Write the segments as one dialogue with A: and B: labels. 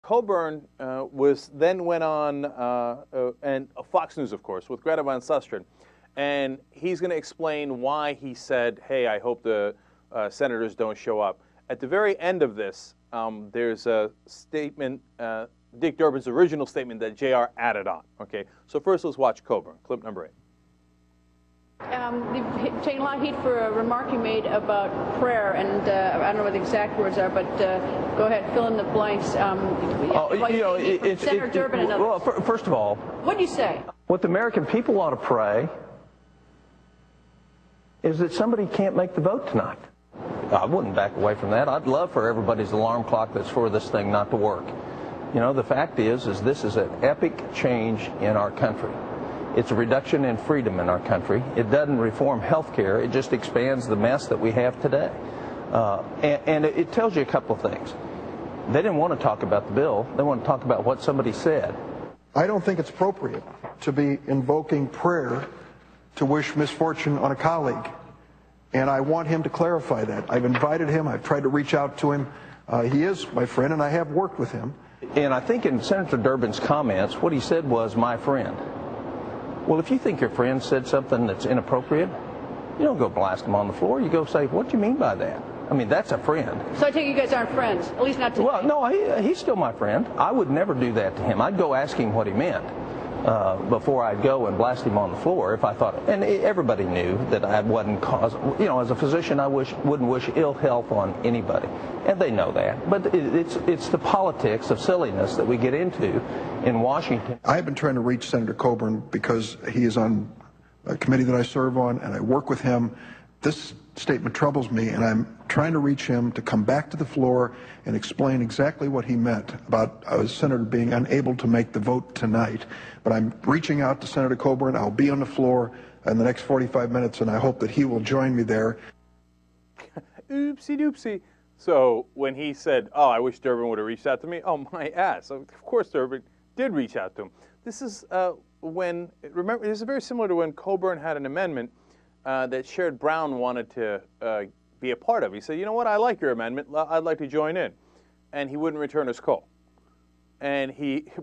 A: Coburn went on and Fox News, of course, with Greta Van Susteren, and he's going to explain why he said, "Hey, I hope the senators don't show up." At the very end of this, there's a statement, Dick Durbin's original statement that JR added on. Okay, so first let's watch Coburn, clip number 8.
B: You've taken a lot of heat for a remark you made about prayer, and I don't know what the exact words are, but go ahead, fill in the blanks. Senator Durbin and others.
C: Well, first of all,
B: what do you say?
C: What the American people ought to pray is that somebody can't make the vote tonight. I wouldn't back away from that. I'd love for everybody's alarm clock that's for this thing not to work. You know, the fact is this is an epic change in our country. It's a reduction in freedom in our country. It doesn't reform health care. It just expands the mess that we have today. And it tells you a couple of things. They didn't want to talk about the bill. They want to talk about what somebody said.
D: I don't think it's appropriate to be invoking prayer to wish misfortune on a colleague. And I want him to clarify that. I've invited him. I've tried to reach out to him. He is my friend, and I have worked with him.
C: And I think in Senator Durbin's comments, what he said was, "my friend." Well, if you think your friend said something that's inappropriate, you don't go blast him on the floor. You go say, "What do you mean by that?" I mean, that's a friend.
B: So I take you guys aren't friends, at least not today.
C: Well, no, he's still my friend. I would never do that to him. I'd go ask him what he meant before I'd go and blast him on the floor if I thought, and everybody knew that I wasn't as a physician, I wouldn't wish ill health on anybody. And they know that. But it's the politics of silliness that we get into in Washington.
D: I've been trying to reach Senator Coburn because he is on a committee that I serve on, and I work with him. This statement troubles me, and I'm trying to reach him to come back to the floor and explain exactly what he meant about a senator being unable to make the vote tonight. But I'm reaching out to Senator Coburn. I'll be on the floor in the next 45 minutes, and I hope that he will join me there.
A: Oopsie doopsie. So when he said, "Oh, I wish Durbin would have reached out to me," oh, my ass. Of course Durbin did reach out to him. This is remember, this is very similar to when Coburn had an amendment that Sherrod Brown wanted to be a part of. He said, "You know what, I like your amendment. I'd like to join in." And he wouldn't return his call. And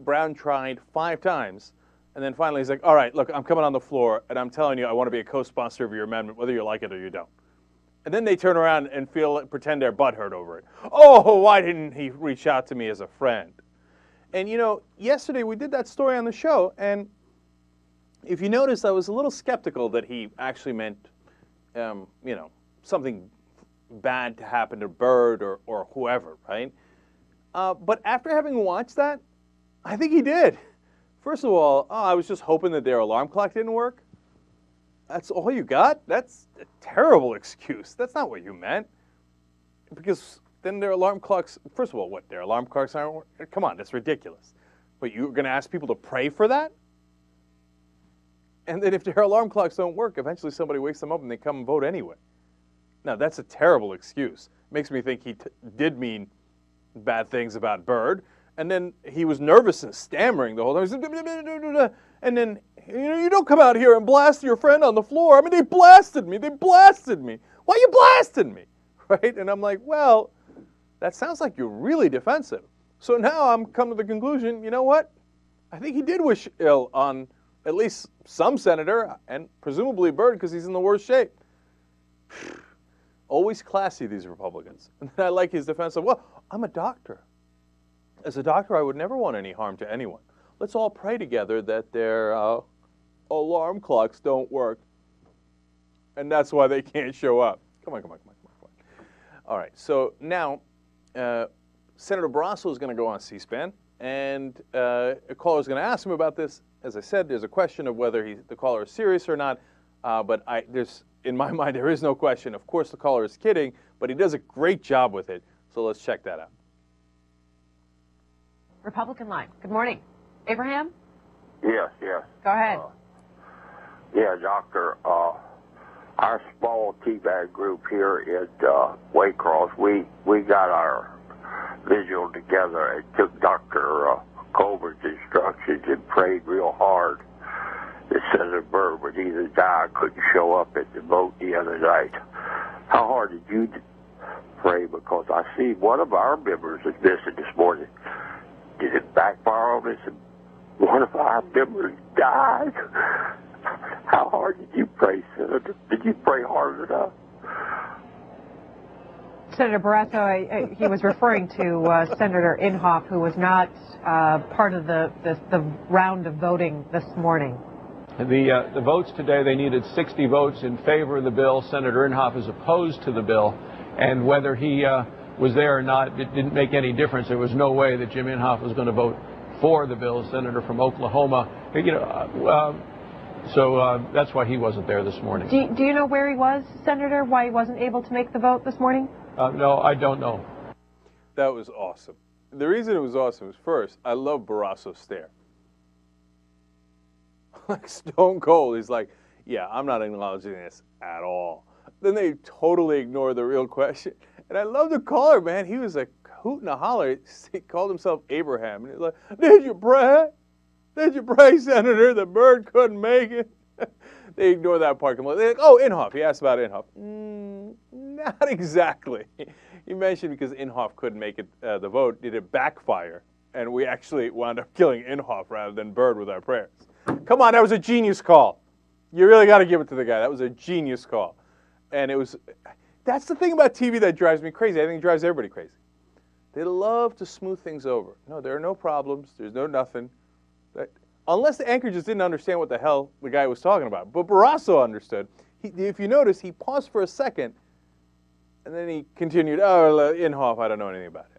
A: Brown tried 5 times. And then finally he's like, "All right, look, I'm coming on the floor, and I'm telling you I want to be a co-sponsor of your amendment, whether you like it or you don't." And then they turn around and pretend they're butthurt over it. "Oh, why didn't he reach out to me as a friend?" And, you know, yesterday we did that story on the show, and if you noticed, I was a little skeptical that he actually meant, something bad to happen to Byrd or whoever, right? But after having watched that, I think he did. First of all, I was just hoping that their alarm clock didn't work. That's all you got? That's a terrible excuse. That's not what you meant. Because then their alarm clocks, first of all, their alarm clocks aren't working? Come on, that's ridiculous. But you're going to ask people to pray for that? And then if their alarm clocks don't work, eventually somebody wakes them up and they come and vote anyway. Now, that's a terrible excuse. Makes me think he did mean bad things about Byrd. And then he was nervous and stammering the whole time. He said, and then, you don't come out here and blast your friend on the floor. I mean, they blasted me. They blasted me. Why you blasted me? Right? And I'm like, well, that sounds like you're really defensive. So now I'm come to the conclusion, you know what? I think he did wish ill on at least some senator, and presumably Byrd, because he's in the worst shape. Always classy, these Republicans. And then I like his defense of, well, I'm a doctor. As a doctor, I would never want any harm to anyone. Let's all pray together that their alarm clocks don't work. And that's why they can't show up. Come on. All right, so now Senator Barrasso is going to go on C-SPAN, and a caller is going to ask him about this. As I said, there's a question of whether the caller is serious or not, but in my mind, there is no question. Of course, the caller is kidding, but he does a great job with it, so let's check that out.
E: Republican line. Good morning. Abraham?
F: Yes.
E: Go ahead.
F: Doctor, our small teabag group here at Waycross, we got our vigil together and took Dr. Coburn's instructions and prayed real hard that Senator Byrd would either die or couldn't show up at the vote the other night. How hard did you pray? Because I see one of our members is missing this morning. did it backfire on us? And one of our members died. How hard did you pray, Senator? Did you pray hard enough?
E: Senator Barrasso, he was referring to Senator Inhofe, who was not part of the round of voting this morning.
G: The votes today, they needed 60 votes in favor of the bill. Senator Inhofe is opposed to the bill, and whether he was there or not, it didn't make any difference. There was no way that Jim Inhofe was going to vote for the bill, senator from Oklahoma. So that's why he wasn't there this morning.
E: Do you know where he was, Senator, why he wasn't able to make the vote this morning?
G: No, I don't know.
A: That was awesome. The reason it was awesome is, first, I love Barrasso's stare. Like stone cold. He's like, yeah, I'm not acknowledging this at all. Then they totally ignore the real question. And I love the caller, man. He was like hooting a holler. He called himself Abraham. And he's like, did you pray? Did you pray, Senator? The bird couldn't make it. They ignore that part. They're like, oh, Inhofe. He asked about Inhofe. Not exactly. He mentioned because Inhofe couldn't make it the vote, did it backfire? And we actually wound up killing Inhofe rather than Bird with our prayers. Come on, that was a genius call. You really got to give it to the guy. That was a genius call. And it was, that's the thing about TV that drives me crazy. I think it drives everybody crazy. They love to smooth things over. No, there are no problems. There's no nothing. Unless the anchor just didn't understand what the hell the guy was talking about. But Barrasso understood. If you notice, he paused for a second, and then he continued, oh, Inhofe, I don't know anything about it.